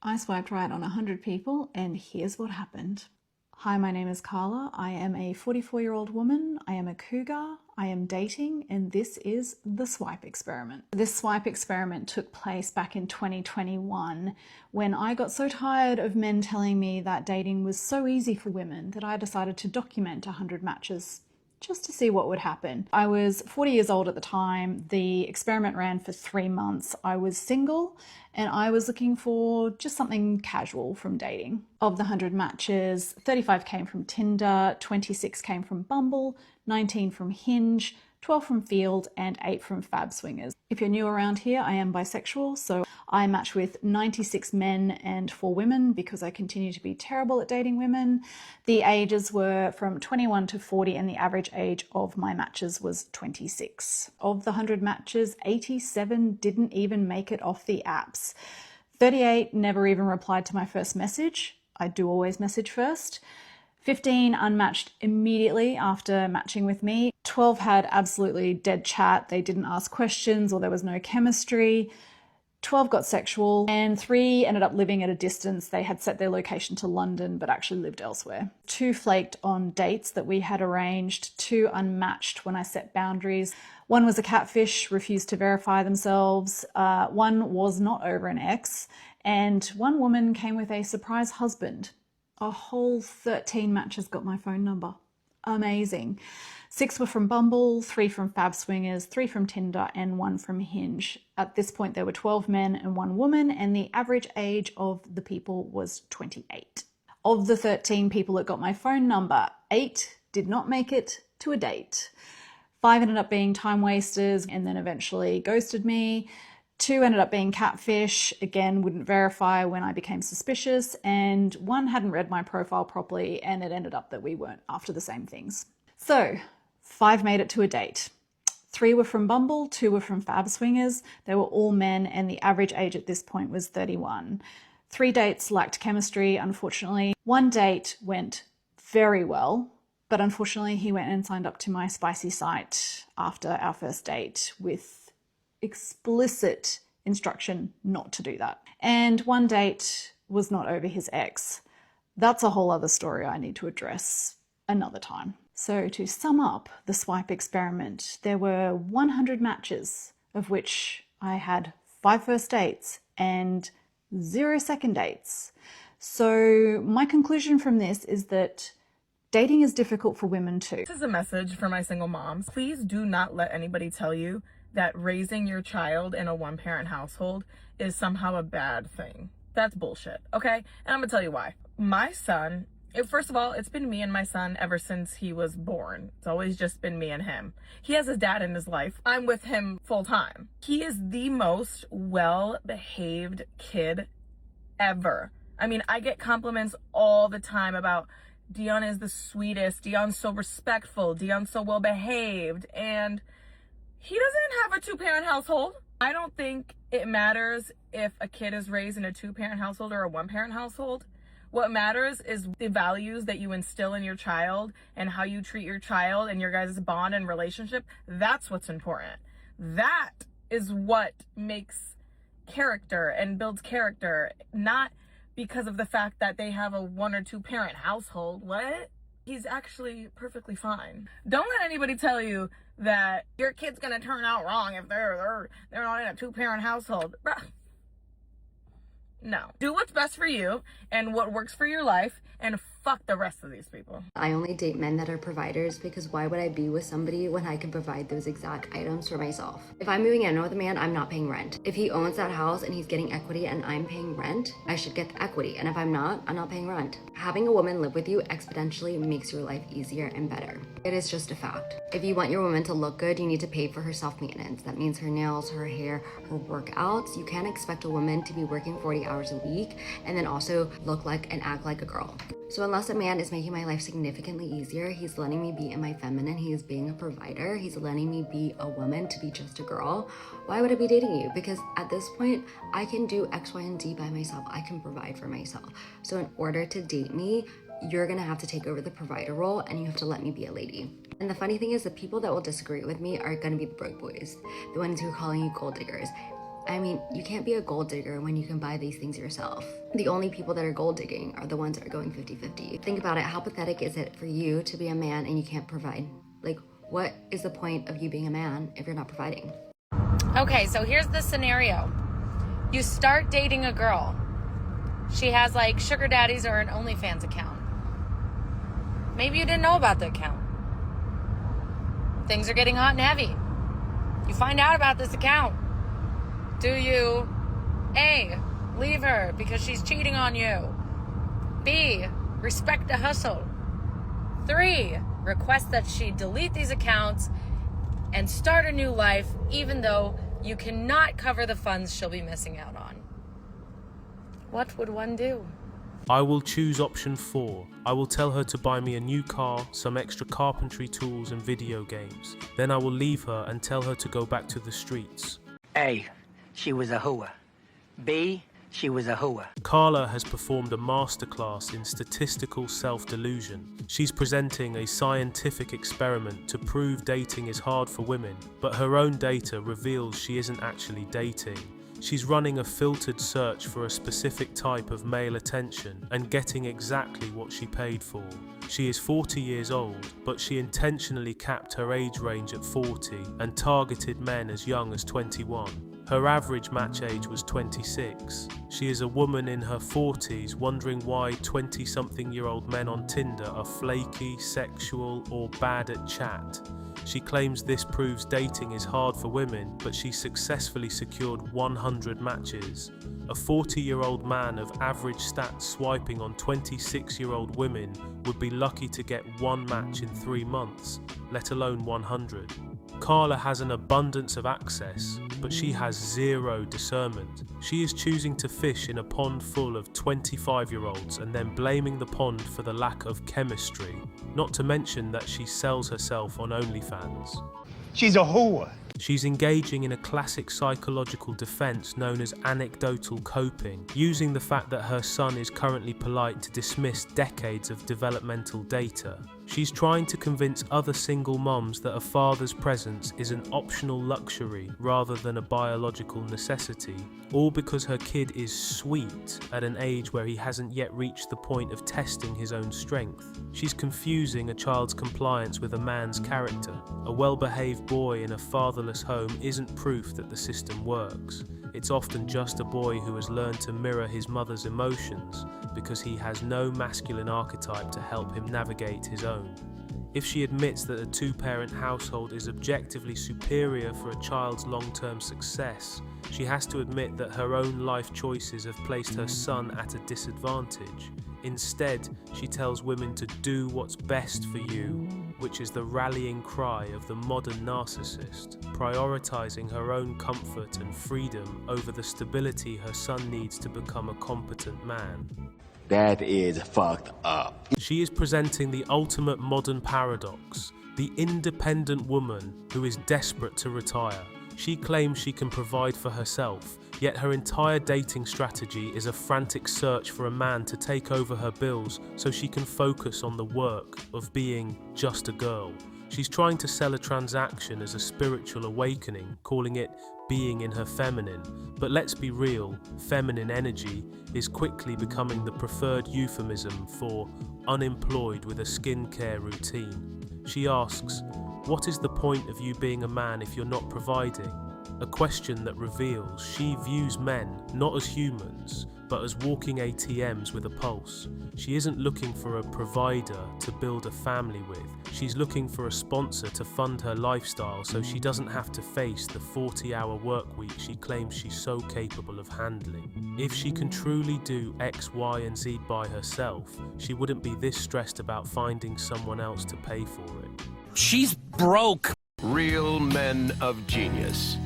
I swiped right on 100 people, and here's what happened. Hi, my name is Carla. I am a 44-year-old woman. I am a cougar. I am dating, and this is the swipe experiment. This swipe experiment took place back in 2021 when I got so tired of men telling me that dating was so easy for women that I decided to document 100 matches just to see what would happen. I was 40 years old at the time. The experiment ran for 3 months. I was single and I was looking for just something casual from dating. Of the 100 matches, 35 came from Tinder, 26 came from Bumble, 19 from Hinge, 12 from Field, and 8 from Fab Swingers. If you're new around here, I am bisexual, so I match with 96 men and 4 women because I continue to be terrible at dating women. The ages were from 21 to 40 and the average age of my matches was 26. Of the 100 matches, 87 didn't even make it off the apps. 38 never even replied to my first message. I do always message first. 15 unmatched immediately after matching with me. 12 had absolutely dead chat. They didn't ask questions or there was no chemistry. 12 got sexual and 3 ended up living at a distance. They had set their location to London but actually lived elsewhere. 2 flaked on dates that we had arranged. 2 unmatched when I set boundaries. 1 was a catfish, refused to verify themselves. 1 was not over an ex. And 1 woman came with a surprise husband. A whole 13 matches got my phone number. Amazing. 6 were from Bumble, 3 from Fab Swingers, 3 from Tinder, and 1 from Hinge. At this point, there were 12 men and 1 woman, and the average age of the people was 28. Of the 13 people that got my phone number, 8 did not make it to a date. 5 ended up being time wasters and then eventually ghosted me. 2 ended up being catfish, again, wouldn't verify when I became suspicious, and 1 hadn't read my profile properly, and it ended up that we weren't after the same things. So, 5 made it to a date. 3 were from Bumble, 2 were from Fab Swingers. They were all men, and the average age at this point was 31. 3 dates lacked chemistry, unfortunately. 1 date went very well, but unfortunately he went and signed up to my spicy site after our first date with explicit instruction not to do that. And 1 date was not over his ex. That's a whole other story I need to address another time. So to sum up the swipe experiment, there were 100 matches, of which I had 5 first dates and 0 second dates. So my conclusion from this is that dating is difficult for women too. This is a message for my single moms. Please do not let anybody tell you that raising your child in a one-parent household is somehow a bad thing. That's bullshit, okay? And I'm gonna tell you why. My son, first of all, it's been me and my son ever since he was born. It's always just been me and him. He has his dad in his life. I'm with him full time. He is the most well-behaved kid ever. I mean, I get compliments all the time about Dion is the sweetest, Dion's so respectful, Dion's so well-behaved, and he doesn't have a 2-parent household. I don't think it matters if a kid is raised in a 2-parent household or a 1-parent household. What matters is the values that you instill in your child and how you treat your child and your guys' bond and relationship. That's what's important. That is what makes character and builds character, not because of the fact that they have a 1 or 2-parent household. What? He's actually perfectly fine. Don't let anybody tell you that your kid's gonna turn out wrong if they're not in a 2-parent household. Bruh. No. Do what's best for you and what works for your life, and fuck the rest of these people. I only date men that are providers because why would I be with somebody when I can provide those exact items for myself? If I'm moving in with a man, I'm not paying rent. If he owns that house and he's getting equity and I'm paying rent, I should get the equity. And if I'm not paying rent. Having a woman live with you exponentially makes your life easier and better. It is just a fact. If you want your woman to look good, you need to pay for her self-maintenance. That means her nails, her hair, her workouts. You can't expect a woman to be working 40 hours a week and then also look like and act like a girl. So unless a man is making my life significantly easier, he's letting me be in my feminine, he is being a provider, he's letting me be a woman to be just a girl, why would I be dating you? Because at this point, I can do X, Y, and Z by myself. I can provide for myself. So in order to date me, you're gonna have to take over the provider role and you have to let me be a lady. And the funny thing is the people that will disagree with me are gonna be the broke boys, the ones who are calling you gold diggers. I mean, you can't be a gold digger when you can buy these things yourself. The only people that are gold digging are the ones that are going 50-50. Think about it, how pathetic is it for you to be a man and you can't provide? Like, what is the point of you being a man if you're not providing? Okay, so here's the scenario. You start dating a girl. She has like sugar daddies or an OnlyFans account. Maybe you didn't know about the account. Things are getting hot and heavy. You find out about this account. Do you A, leave her because she's cheating on you? B, respect the hustle? 3, request that she delete these accounts and start a new life even though you cannot cover the funds she'll be missing out on. What would one do? I will choose option 4. I will tell her to buy me a new car, some extra carpentry tools and video games. Then I will leave her and tell her to go back to the streets. A, she was a hooer. B, she was a hooer. Carla has performed a masterclass in statistical self-delusion. She's presenting a scientific experiment to prove dating is hard for women, but her own data reveals she isn't actually dating. She's running a filtered search for a specific type of male attention and getting exactly what she paid for. She is 40 years old, but she intentionally capped her age range at 40 and targeted men as young as 21. Her average match age was 26. She is a woman in her 40s wondering why 20-something-year-old men on Tinder are flaky, sexual, or bad at chat. She claims this proves dating is hard for women, but she successfully secured 100 matches. A 40-year-old man of average stats swiping on 26-year-old women would be lucky to get 1 match in 3 months, let alone 100. Carla has an abundance of access, but she has 0 discernment. She is choosing to fish in a pond full of 25-year-olds and then blaming the pond for the lack of chemistry, not to mention that she sells herself on OnlyFans. She's a whore. She's engaging in a classic psychological defense known as anecdotal coping, using the fact that her son is currently polite to dismiss decades of developmental data. She's trying to convince other single moms that a father's presence is an optional luxury rather than a biological necessity, all because her kid is sweet at an age where he hasn't yet reached the point of testing his own strength. She's confusing a child's compliance with a man's character. A well-behaved boy in a fatherless home isn't proof that the system works. It's often just a boy who has learned to mirror his mother's emotions because he has no masculine archetype to help him navigate his own. If she admits that a 2-parent household is objectively superior for a child's long-term success, she has to admit that her own life choices have placed her son at a disadvantage. Instead, she tells women to do what's best for you, which is the rallying cry of the modern narcissist, prioritizing her own comfort and freedom over the stability her son needs to become a competent man. That is fucked up. She is presenting the ultimate modern paradox, the independent woman who is desperate to retire. She claims she can provide for herself, yet her entire dating strategy is a frantic search for a man to take over her bills so she can focus on the work of being just a girl. She's trying to sell a transaction as a spiritual awakening, calling it being in her feminine. But let's be real, feminine energy is quickly becoming the preferred euphemism for unemployed with a skincare routine. She asks, what is the point of you being a man if you're not providing? A question that reveals she views men not as humans, but as walking ATMs with a pulse. She isn't looking for a provider to build a family with. She's looking for a sponsor to fund her lifestyle so she doesn't have to face the 40-hour work week she claims she's so capable of handling. If she can truly do X, Y, and Z by herself, she wouldn't be this stressed about finding someone else to pay for it. She's broke. Real men of genius.